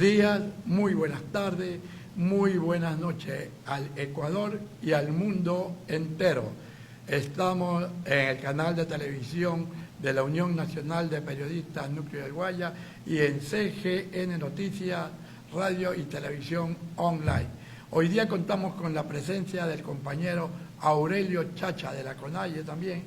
días, muy buenas tardes, muy buenas noches al Ecuador y al mundo entero. Estamos en el canal de televisión de la Unión Nacional de Periodistas Núcleo del Guaya y en CGN Noticias, Radio y Televisión Online. Hoy día contamos con la presencia del compañero Aurelio Chacha de la CONAIE también,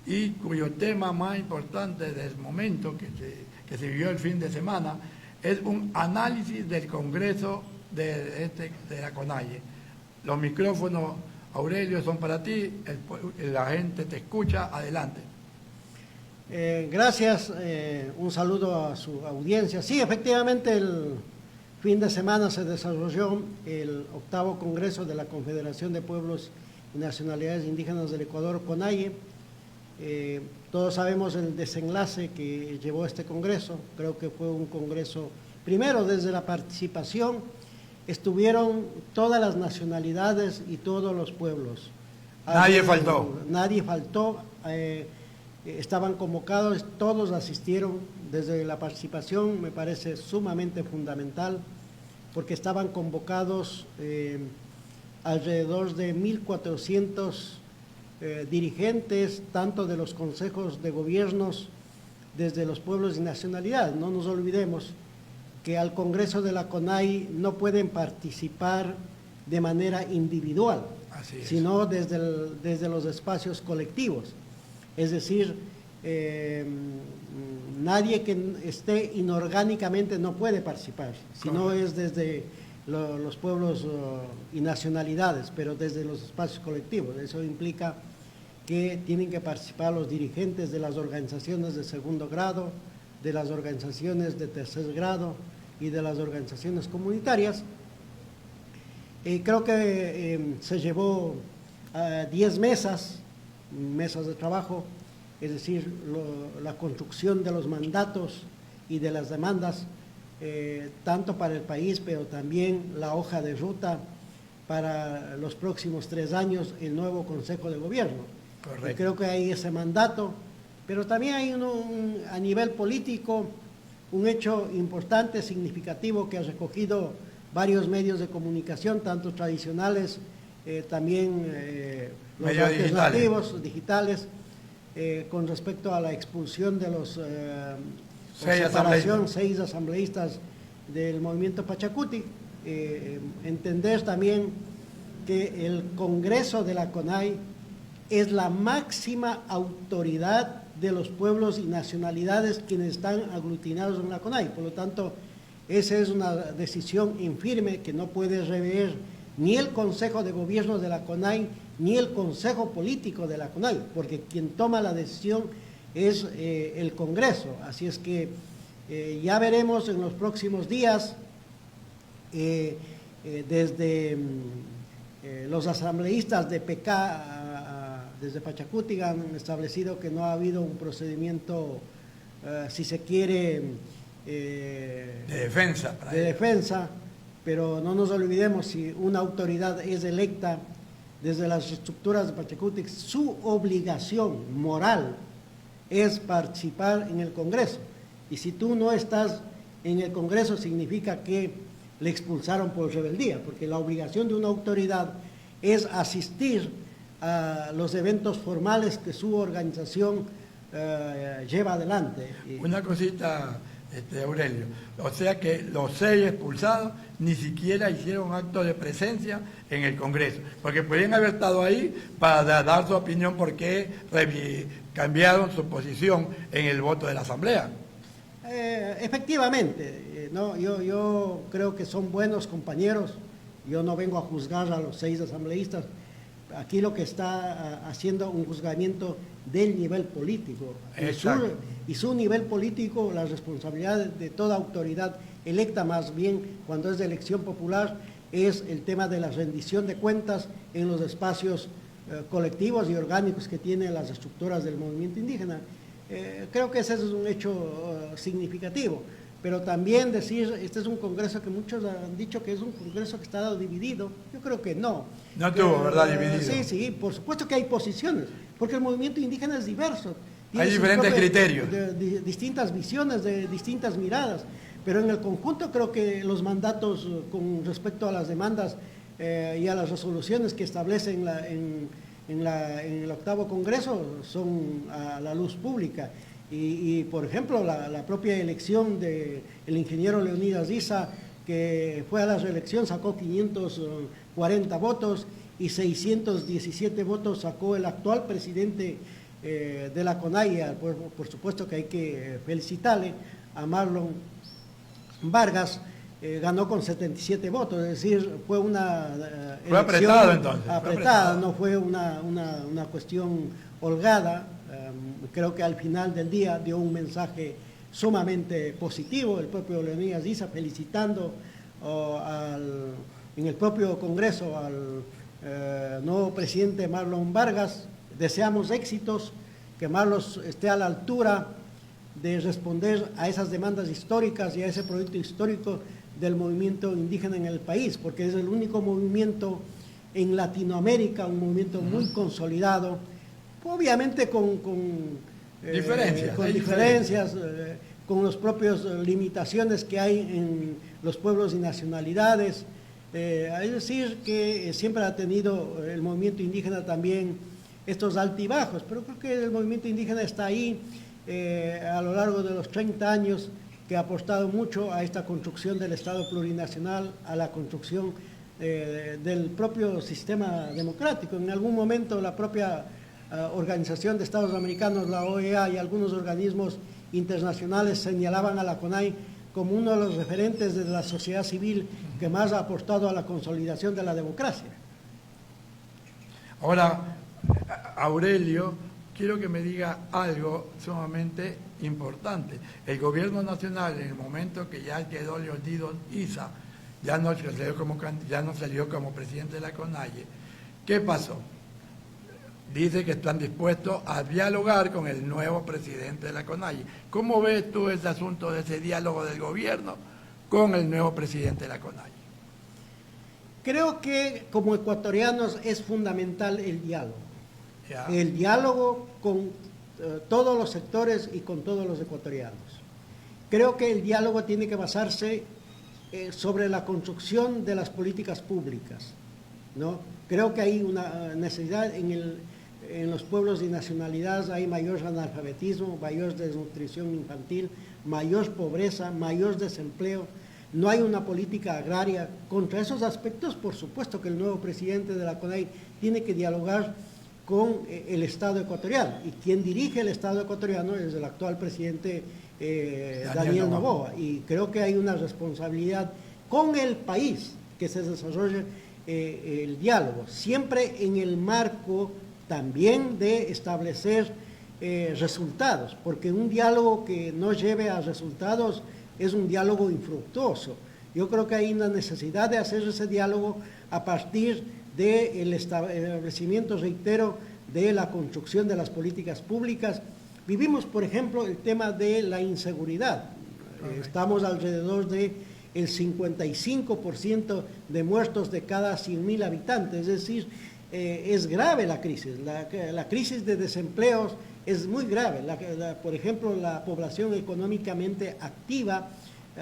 y cuyo tema más importante del momento que se vivió el fin de semana es un análisis del Congreso de la CONAIE. Los micrófonos, Aurelio, son para ti, la gente te escucha, adelante. Gracias, un saludo a su audiencia. Sí, efectivamente el fin de semana se desarrolló el 8º Congreso de la Confederación de Pueblos y Nacionalidades Indígenas del Ecuador, CONAIE. Todos sabemos el desenlace que llevó este Congreso. Creo que fue un Congreso, primero desde la participación, estuvieron todas las nacionalidades y todos los pueblos. Nadie faltó. Nadie faltó. Estaban convocados, todos asistieron. Desde la participación me parece sumamente fundamental, porque estaban convocados alrededor de 1.400 dirigentes, tanto de los consejos de gobiernos, desde los pueblos y nacionalidades. No nos olvidemos que al Congreso de la CONAIE no pueden participar de manera individual, sino desde los espacios colectivos. Es decir, nadie que esté inorgánicamente no puede participar, sino es desde los pueblos y nacionalidades, pero desde los espacios colectivos. Eso implica que tienen que participar los dirigentes de las organizaciones de segundo grado, de las organizaciones de tercer grado y de las organizaciones comunitarias. Creo que se llevó 10 mesas de trabajo, es decir, la construcción de los mandatos y de las demandas, tanto para el país, pero también la hoja de ruta para los próximos 3 años, el nuevo Consejo de Gobierno. Correcto. Creo que hay ese mandato, pero también hay a nivel político un hecho importante, significativo, que ha recogido varios medios de comunicación, tanto tradicionales, también los alternativos, digitales, con respecto a la expulsión de los 6 asambleístas del movimiento Pachacuti. Entender también que el Congreso de la CONAIE es la máxima autoridad de los pueblos y nacionalidades quienes están aglutinados en la CONAIE. Por lo tanto, esa es una decisión infirme que no puede rever ni el Consejo de Gobierno de la CONAIE ni el Consejo Político de la CONAIE, porque quien toma la decisión es el Congreso. Así es que ya veremos en los próximos días, desde los asambleístas de PK, desde Pachacuti, han establecido que no ha habido un procedimiento, si se quiere, de defensa, pero no nos olvidemos, si una autoridad es electa desde las estructuras de Pachacuti, su obligación moral es participar en el Congreso. Y si tú no estás en el Congreso, significa que le expulsaron por rebeldía, porque la obligación de una autoridad es asistir a los eventos formales que su organización lleva adelante. Una cosita, Aurelio, o sea que los 6 expulsados ni siquiera hicieron acto de presencia en el Congreso, porque podrían haber estado ahí para dar su opinión por qué cambiaron su posición en el voto de la Asamblea. Efectivamente, no, yo creo que son buenos compañeros. Yo no vengo a juzgar a los 6 asambleístas. Aquí lo que está haciendo un juzgamiento del nivel político. Y su nivel político, la responsabilidad de toda autoridad electa, más bien cuando es de elección popular, es el tema de la rendición de cuentas en los espacios colectivos y orgánicos que tienen las estructuras del movimiento indígena. Creo que ese es un hecho significativo. Pero también decir, este es un congreso que muchos han dicho que es un congreso que está dividido. Yo creo que no. No estuvo, ¿verdad?, dividido. Sí, por supuesto que hay posiciones, porque el movimiento indígena es diverso. Hay diferentes criterios. De distintas visiones, de distintas miradas. Pero en el conjunto creo que los mandatos con respecto a las demandas y a las resoluciones que establecen en el octavo Congreso son a la luz pública. Por ejemplo, la propia elección del ingeniero Leonidas Issa, que fue a la reelección, sacó 540 votos y 617 votos sacó el actual presidente de la CONAIE. Por supuesto que hay que felicitarle a Marlon Vargas. Ganó con 77 votos, es decir, fue una fue apretado entonces. Apretada, no fue una cuestión holgada. Creo que al final del día dio un mensaje sumamente positivo, el propio Leonidas Issa felicitando en el propio Congreso al nuevo presidente Marlon Vargas. Deseamos éxitos, que Marlon esté a la altura de responder a esas demandas históricas y a ese proyecto histórico del movimiento indígena en el país, porque es el único movimiento en Latinoamérica, un movimiento muy consolidado, obviamente con diferencias, con las propias limitaciones que hay en los pueblos y nacionalidades. Es decir, que siempre ha tenido el movimiento indígena también estos altibajos, pero creo que el movimiento indígena está ahí a lo largo de los 30 años, que ha apostado mucho a esta construcción del Estado plurinacional, a la construcción del propio sistema democrático. En algún momento la propia Organización de Estados Americanos, la OEA, y algunos organismos internacionales señalaban a la CONAIE como uno de los referentes de la sociedad civil que más ha apostado a la consolidación de la democracia. Ahora, Aurelio, quiero que me diga algo sumamente importante. El gobierno nacional, en el momento que ya quedó Leonidas Issa, ya no salió como presidente de la CONAIE, ¿qué pasó? Dice que están dispuestos a dialogar con el nuevo presidente de la CONAIE. ¿Cómo ves tú ese asunto de ese diálogo del gobierno con el nuevo presidente de la CONAIE? Creo que como ecuatorianos es fundamental el diálogo. Ya. El diálogo con todos los sectores y con todos los ecuatorianos. Creo que el diálogo tiene que basarse sobre la construcción de las políticas públicas, ¿no? Creo que hay una necesidad en los pueblos y nacionalidades, hay mayor analfabetismo, mayor desnutrición infantil, mayor pobreza, mayor desempleo. No hay una política agraria. Contra esos aspectos, por supuesto que el nuevo presidente de la CONAIE tiene que dialogar con el Estado ecuatoriano, y quien dirige el Estado ecuatoriano es el actual presidente Daniel Noboa, y creo que hay una responsabilidad con el país que se desarrolle el diálogo, siempre en el marco también de establecer resultados, porque un diálogo que no lleve a resultados es un diálogo infructuoso. Yo creo que hay una necesidad de hacer ese diálogo a partir del establecimiento, reitero, de la construcción de las políticas públicas. Vivimos, por ejemplo, el tema de la inseguridad. Estamos alrededor del 55% de muertos de cada 100.000 habitantes, es decir, es grave la crisis. La crisis de desempleos es muy grave. Por ejemplo, la población económicamente activa,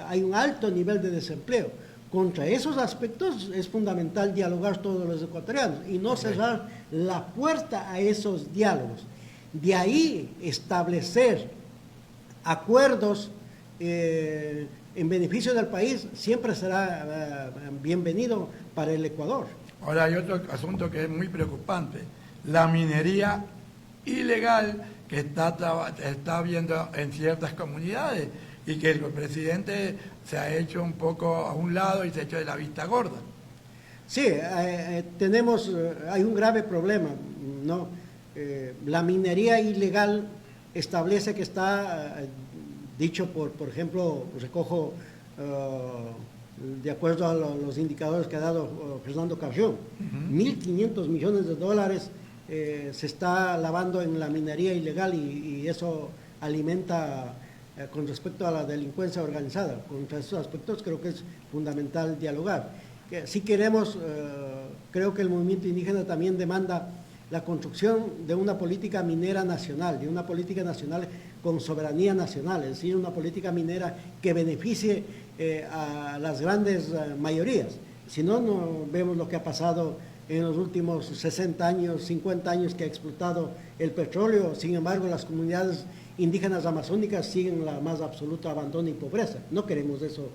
hay un alto nivel de desempleo. Contra esos aspectos es fundamental dialogar todos los ecuatorianos y no cerrar la puerta a esos diálogos. De ahí establecer acuerdos en beneficio del país siempre será bienvenido para el Ecuador. Ahora hay otro asunto que es muy preocupante, la minería ilegal que está habiendo en ciertas comunidades y que el presidente se ha hecho un poco a un lado y se ha hecho de la vista gorda. Sí, hay un grave problema, ¿no? La minería ilegal establece que está, dicho por ejemplo, recojo de acuerdo a los indicadores que ha dado Fernando Carrión, 1.500 millones de dólares se está lavando en la minería ilegal y eso alimenta con respecto a la delincuencia organizada. Contra esos aspectos creo que es fundamental dialogar. Si queremos, creo que el movimiento indígena también demanda la construcción de una política minera nacional, de una política nacional con soberanía nacional, es decir, una política minera que beneficie a las grandes mayorías. Si no, no vemos lo que ha pasado en los últimos 60 años, 50 años que ha explotado el petróleo. Sin embargo, las comunidades indígenas amazónicas siguen en la más absoluta abandono y pobreza. No queremos eso,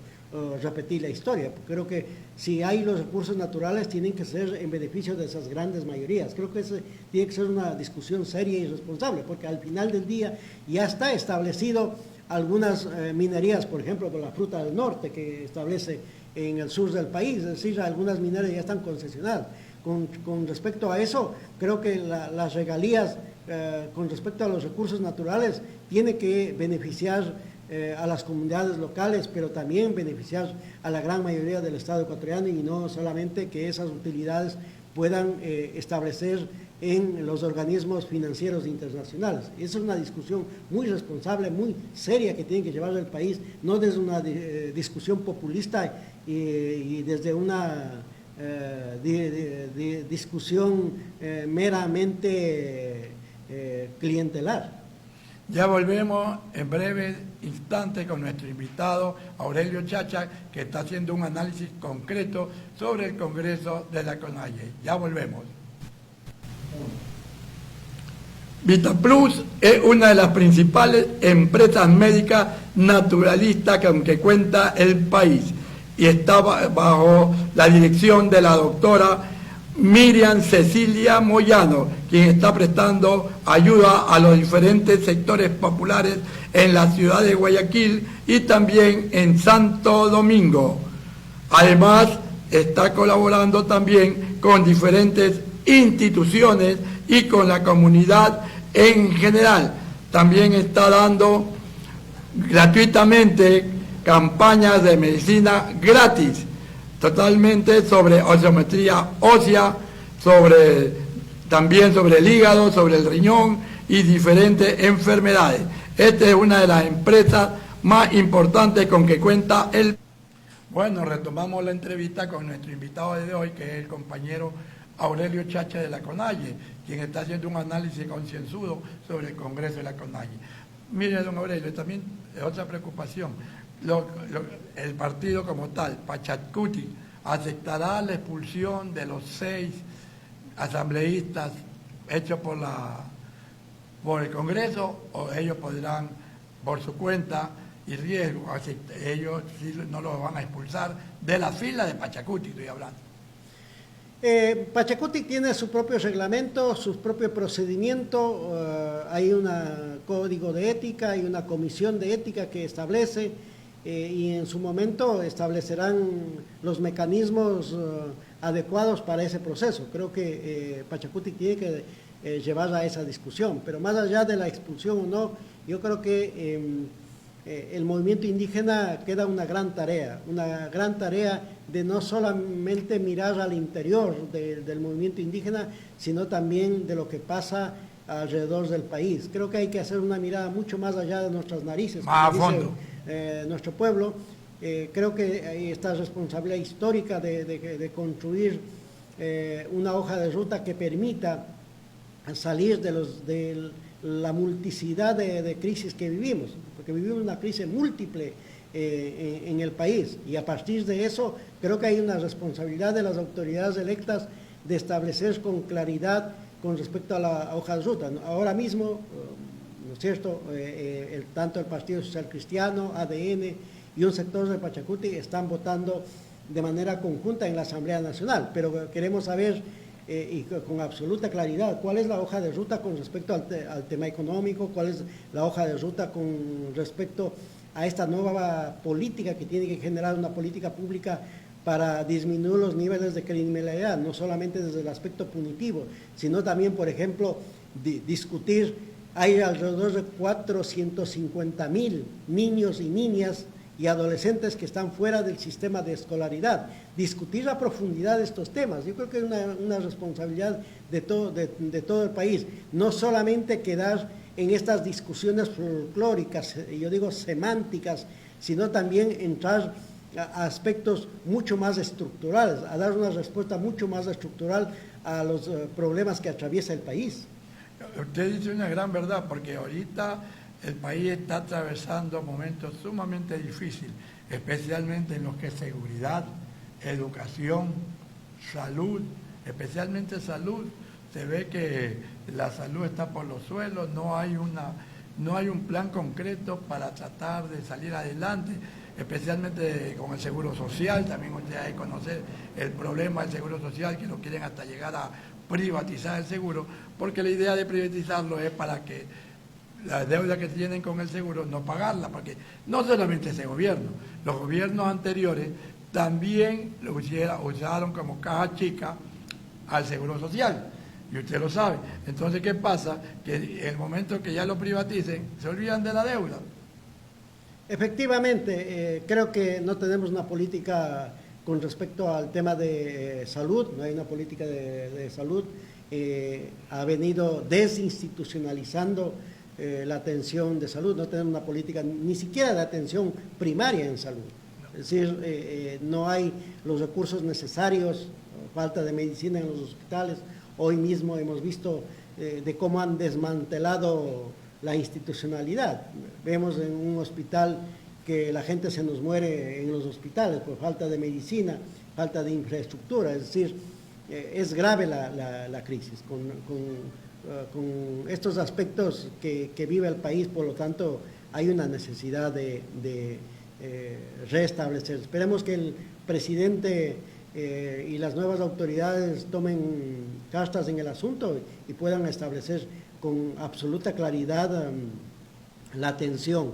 repetir la historia. Creo que si hay los recursos naturales, tienen que ser en beneficio de esas grandes mayorías. Creo que tiene que ser una discusión seria y responsable, porque al final del día ya está establecido algunas minerías, por ejemplo, por la Fruta del Norte, que establece en el sur del país, es decir, algunas mineras ya están concesionadas. Con respecto a eso, creo que las regalías con respecto a los recursos naturales tiene que beneficiar a las comunidades locales, pero también beneficiar a la gran mayoría del Estado ecuatoriano, y no solamente que esas utilidades puedan establecer en los organismos financieros internacionales. Esa es una discusión muy responsable, muy seria, que tiene que llevar el país, no desde una discusión populista y desde una discusión meramente clientelar. Ya volvemos en breve instante con nuestro invitado Aurelio Chacha, que está haciendo un análisis concreto sobre el Congreso de la CONAIE. Ya volvemos. VitaPlus es una de las principales empresas médicas naturalistas con que cuenta el país y está bajo la dirección de la doctora Miriam Cecilia Moyano, quien está prestando ayuda a los diferentes sectores populares en la ciudad de Guayaquil y también en Santo Domingo. Además, está colaborando también con diferentes instituciones y con la comunidad en general. También está dando gratuitamente campañas de medicina gratis, totalmente sobre osteometría ósea, también sobre el hígado, sobre el riñón y diferentes enfermedades. Esta es una de las empresas más importantes con que cuenta el... Bueno, retomamos la entrevista con nuestro invitado de hoy, que es el compañero Aurelio Chacha de la CONAIE, quien está haciendo un análisis concienzudo sobre el Congreso de la CONAIE. Mire, don Aurelio, también otra preocupación. El partido como tal, Pachacuti, ¿aceptará la expulsión de los 6 asambleístas hechos por el Congreso, o ellos podrán, por su cuenta y riesgo, ellos sí no los van a expulsar de la fila de Pachacuti, estoy hablando? Pachacuti tiene su propio reglamento, su propio procedimiento, hay un código de ética, hay una comisión de ética que establece y en su momento establecerán los mecanismos adecuados para ese proceso. Creo que Pachacuti tiene que llevar a esa discusión, pero más allá de la expulsión o no, yo creo que el movimiento indígena queda una gran tarea de no solamente mirar al interior del movimiento indígena, sino también de lo que pasa alrededor del país. Creo que hay que hacer una mirada mucho más allá de nuestras narices, más a fondo. Nuestro pueblo. Creo que hay esta responsabilidad histórica de construir una hoja de ruta que permita salir de la multiplicidad de crisis que vivimos, porque vivimos una crisis múltiple en el país, y a partir de eso creo que hay una responsabilidad de las autoridades electas de establecer con claridad con respecto a la hoja de ruta. Ahora mismo, ¿no es cierto?, tanto el Partido Social Cristiano, ADN y un sector de Pachacuti están votando de manera conjunta en la Asamblea Nacional, pero queremos saber y con absoluta claridad cuál es la hoja de ruta con respecto al tema económico, cuál es la hoja de ruta con respecto a esta nueva política que tiene que generar una política pública para disminuir los niveles de criminalidad, no solamente desde el aspecto punitivo, sino también, por ejemplo, discutir, hay alrededor de 450,000 niños y niñas y adolescentes que están fuera del sistema de escolaridad. Discutir a profundidad estos temas, yo creo que es una responsabilidad de todo el país, no solamente quedar en estas discusiones folclóricas, yo digo semánticas, sino también entrar a aspectos mucho más estructurales, a dar una respuesta mucho más estructural a los problemas que atraviesa el país. Usted dice una gran verdad, porque ahorita el país está atravesando momentos sumamente difíciles, especialmente en lo que es seguridad, educación, salud, especialmente salud. Se ve que la salud está por los suelos, no hay un plan concreto para tratar de salir adelante, especialmente con el seguro social. También usted hay que conocer el problema del seguro social, que lo quieren hasta llegar a privatizar el seguro, porque la idea de privatizarlo es para que la deuda que tienen con el seguro no pagarla, porque no solamente ese gobierno, los gobiernos anteriores también lo usaron como caja chica al seguro social, y usted lo sabe. Entonces, ¿qué pasa? Que en el momento que ya lo privaticen, se olvidan de la deuda. Efectivamente, creo que no tenemos una política con respecto al tema de salud, no hay una política de salud, ha venido desinstitucionalizando la atención de salud, no tenemos una política ni siquiera de atención primaria en salud. Es decir, no hay los recursos necesarios, falta de medicina en los hospitales. Hoy mismo hemos visto de cómo han desmantelado la institucionalidad. Vemos en un hospital que la gente se nos muere en los hospitales por falta de medicina, falta de infraestructura. Es decir, es grave la crisis con estos aspectos que vive el país. Por lo tanto, hay una necesidad de restablecer. Esperemos que el presidente y las nuevas autoridades tomen cartas en el asunto y puedan establecer con absoluta claridad la atención.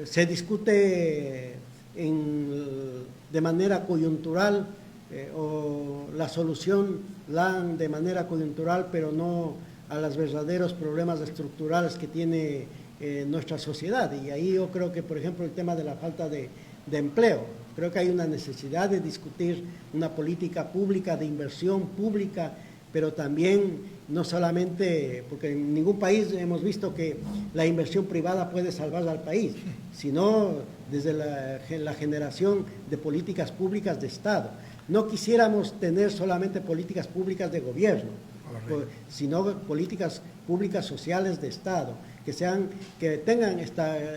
Se discute de manera coyuntural o la solución la dan de manera coyuntural, pero no a los verdaderos problemas estructurales que tiene nuestra sociedad. Y ahí yo creo que, por ejemplo, el tema de la falta de empleo, creo que hay una necesidad de discutir una política pública, de inversión pública, pero también no solamente, porque en ningún país hemos visto que la inversión privada puede salvar al país, sino desde la generación de políticas públicas de Estado. No quisiéramos tener solamente políticas públicas de gobierno, sino políticas públicas sociales de Estado,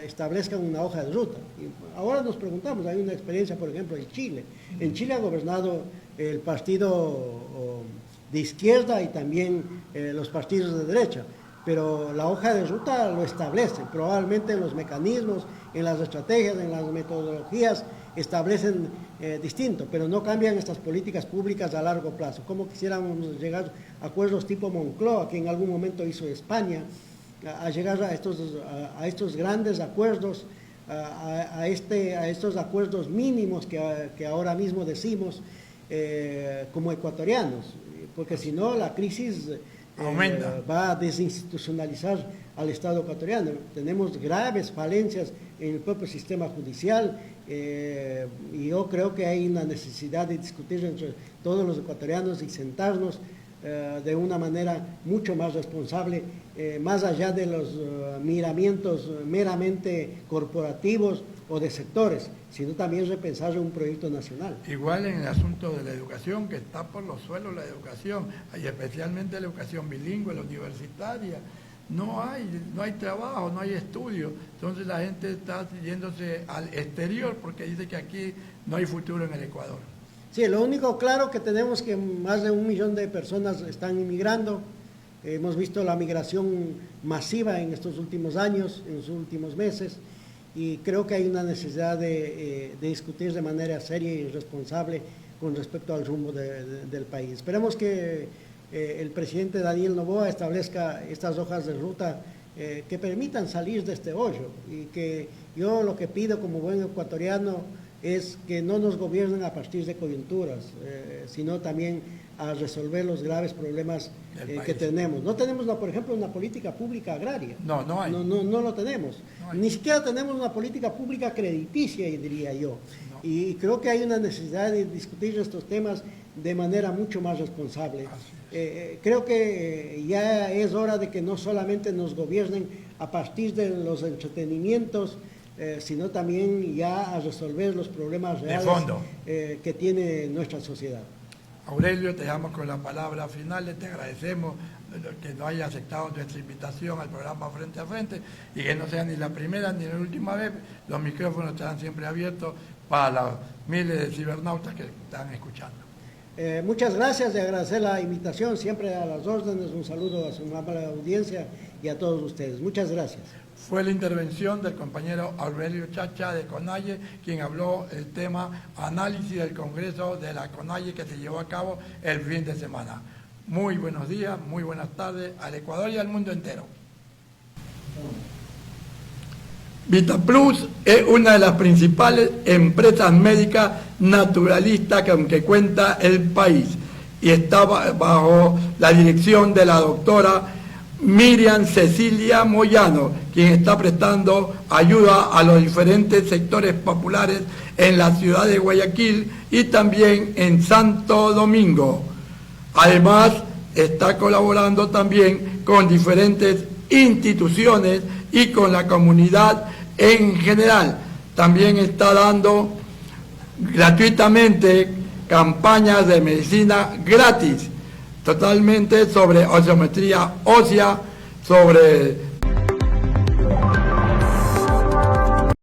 establezcan una hoja de ruta. Y ahora nos preguntamos, hay una experiencia, por ejemplo, en Chile. En Chile ha gobernado el partido de izquierda y también los partidos de derecha, pero la hoja de ruta lo establece. Probablemente en los mecanismos, en las estrategias, en las metodologías establecen distinto, pero no cambian estas políticas públicas a largo plazo. Como quisiéramos llegar a acuerdos tipo Moncloa, que en algún momento hizo España, a llegar a estos grandes acuerdos, a estos acuerdos mínimos que ahora mismo decimos como ecuatorianos, porque si no la crisis va a desinstitucionalizar al Estado ecuatoriano. Tenemos graves falencias en el propio sistema judicial y yo creo que hay una necesidad de discutir entre todos los ecuatorianos y sentarnos de una manera mucho más responsable, más allá de los miramientos meramente corporativos o de sectores, sino también repensar un proyecto nacional. Igual en el asunto de la educación, que está por los suelos la educación, y especialmente la educación bilingüe, la universitaria. No hay trabajo, no hay estudio, entonces la gente está yéndose al exterior porque dice que aquí no hay futuro en el Ecuador. Sí, lo único claro que tenemos es que más de 1 millón de personas están inmigrando. Hemos visto la migración masiva en estos últimos años, en los últimos meses, y creo que hay una necesidad de discutir de manera seria y responsable con respecto al rumbo del país. Esperemos que el presidente Daniel Noboa establezca estas hojas de ruta que permitan salir de este hoyo, y que yo lo que pido como buen ecuatoriano es que no nos gobiernen a partir de coyunturas, sino también a resolver los graves problemas que tenemos. No tenemos, por ejemplo, una política pública agraria. No hay. No lo tenemos. No Ni siquiera tenemos una política pública crediticia, diría yo. No. Y creo que hay una necesidad de discutir estos temas de manera mucho más responsable. Creo que ya es hora de que no solamente nos gobiernen a partir de los entretenimientos, sino también ya a resolver los problemas reales de fondo que tiene nuestra sociedad. Aurelio, te dejamos con la palabra final, te agradecemos que nos haya aceptado nuestra invitación al programa Frente a Frente y que no sea ni la primera ni la última vez, los micrófonos estarán siempre abiertos para los miles de cibernautas que están escuchando. Muchas gracias, de agradecer la invitación, siempre a las órdenes, un saludo a su amable audiencia y a todos ustedes. Muchas gracias. Fue la intervención del compañero Aurelio Chacha de CONAIE, quien habló el tema análisis del Congreso de la CONAIE que se llevó a cabo el fin de semana. Muy buenos días, muy buenas tardes al Ecuador y al mundo entero. VitaPlus es una de las principales empresas médicas naturalistas con que cuenta el país y está bajo la dirección de la doctora Miriam Cecilia Moyano, quien está prestando ayuda a los diferentes sectores populares en la ciudad de Guayaquil y también en Santo Domingo. Además, está colaborando también con diferentes instituciones y con la comunidad en general. También está dando gratuitamente campañas de medicina gratis, totalmente sobre osteometría ósea, sobre